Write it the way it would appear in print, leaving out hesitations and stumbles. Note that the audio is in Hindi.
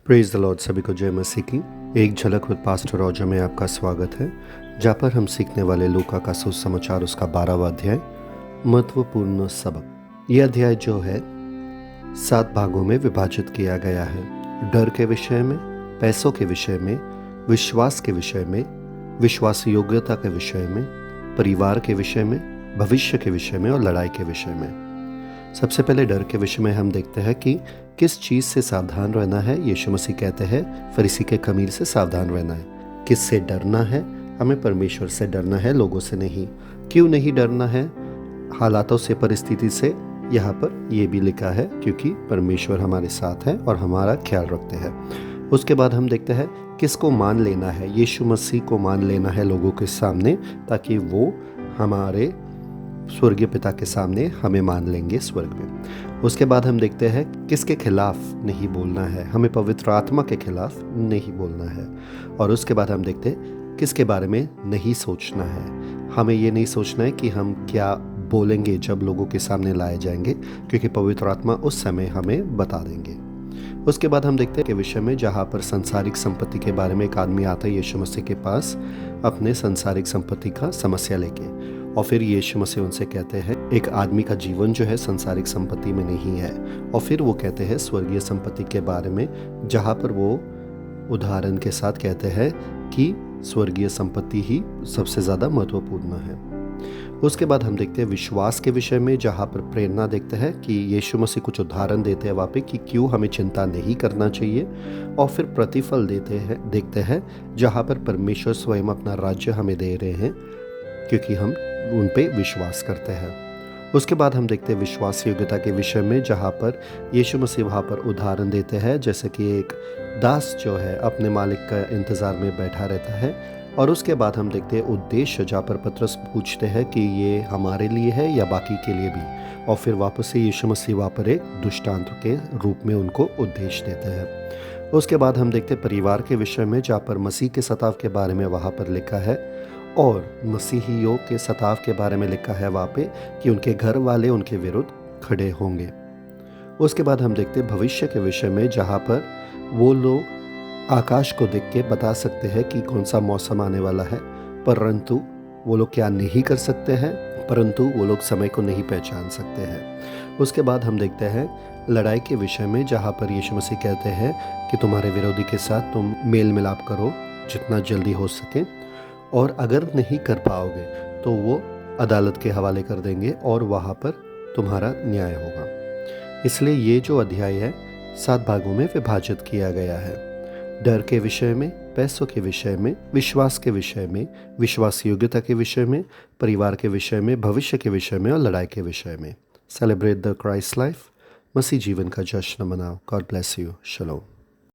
Praise the Lord. सभी को जय मसीह की। एक झलक विद पास्टर रॉजर में आपका स्वागत है, जहाँ पर हम सीखने वाले लूका का सुसमाचार उसका 12वां अध्याय, महत्वपूर्ण सबक। यह अध्याय जो है 7 भागों में विभाजित किया गया है। डर के विषय में, पैसों के विषय में, विश्वास के विषय में, विश्वास योग्यता के विषय में, परिवार के विषय में, भविष्य के विषय में और लड़ाई के विषय में। सबसे पहले डर के विषय में हम देखते हैं कि किस चीज़ से सावधान रहना है। यीशु मसीह कहते हैं फरीसी के खमीर से सावधान रहना है। किस से डरना है? हमें परमेश्वर से डरना है, लोगों से नहीं। क्यों नहीं डरना है? हालातों से, परिस्थिति से। यहाँ पर यह भी लिखा है क्योंकि परमेश्वर हमारे साथ है और हमारा ख्याल रखते हैं। उसके बाद हम देखते हैं किसको मान लेना है। यीशु मसीह को मान लेना है लोगों के सामने, ताकि वो हमारे स्वर्गीय पिता के सामने हमें मान लेंगे स्वर्ग में। उसके बाद हम देखते हैं किसके खिलाफ नहीं बोलना है। हमें पवित्र आत्मा के खिलाफ नहीं बोलना है। और उसके बाद हम देखते हैं किसके बारे में नहीं सोचना है। हमें ये नहीं सोचना है कि हम क्या बोलेंगे जब लोगों के सामने लाए जाएंगे, क्योंकि पवित्र आत्मा उस समय हमें बता देंगे। उसके बाद हम देखते हैं के विषय में, जहाँ पर संसारिक संपत्ति के बारे में एक आदमी आता है यीशु मसीह के पास अपने संसारिक संपत्ति का समस्या लेके, और फिर यीशु मसीह उनसे कहते हैं एक आदमी का जीवन जो है संसारिक संपत्ति में नहीं है। और फिर वो कहते हैं स्वर्गीय संपत्ति के बारे में, जहाँ पर वो उदाहरण के साथ कहते हैं कि स्वर्गीय संपत्ति ही सबसे ज़्यादा महत्वपूर्ण है। उसके बाद हम देखते हैं विश्वास के विषय में, जहाँ पर प्रेरणा देखते हैं कि यीशु मसीह कुछ उदाहरण देते हैं वहाँ पे कि क्यों हमें चिंता नहीं करना चाहिए। और फिर प्रतिफल देखते हैं जहाँ पर परमेश्वर स्वयं अपना राज्य हमें दे रहे हैं क्योंकि हम उन पे विश्वास करते हैं। उसके बाद हम देखते हैं विश्वास योग्यता के विषय में, जहाँ पर यीशु मसीह वहाँ पर उदाहरण देते हैं जैसे कि एक दास जो है अपने मालिक का इंतज़ार में बैठा रहता है। और उसके बाद हम देखते हैं उद्देश्य, जहाँ पर पतरस पूछते हैं कि ये हमारे लिए है या बाकी के लिए भी। और फिर वापस से यीशु मसीह वहाँ पर एक दृष्टांत के रूप में उनको उद्देश्य देते हैं। उसके बाद हम देखते हैं परिवार के विषय में, जहाँ पर मसीह के सताव के बारे में वहाँ पर लिखा है और मसीहियों के सताव के बारे में लिखा है वहाँ पे कि उनके घर वाले उनके विरुद्ध खड़े होंगे। उसके बाद हम देखते हैं भविष्य के विषय में, जहाँ पर वो लोग आकाश को देख के बता सकते हैं कि कौन सा मौसम आने वाला है, परंतु वो लोग क्या नहीं कर सकते हैं, परंतु वो लोग समय को नहीं पहचान सकते हैं। उसके बाद हम देखते हैं लड़ाई के विषय में, जहाँ पर यीशु मसीह कहते हैं कि तुम्हारे विरोधी के साथ तुम मेल मिलाप करो जितना जल्दी हो सके, और अगर नहीं कर पाओगे तो वो अदालत के हवाले कर देंगे और वहाँ पर तुम्हारा न्याय होगा। इसलिए ये जो अध्याय है 7 भागों में विभाजित किया गया है। डर के विषय में, पैसों के विषय में, विश्वास के विषय में, विश्वास योग्यता के विषय में, परिवार के विषय में, भविष्य के विषय में और लड़ाई के विषय में। Celebrate the Christ life. मसीह जीवन का जश्न मनाओ। God bless you. शलोम।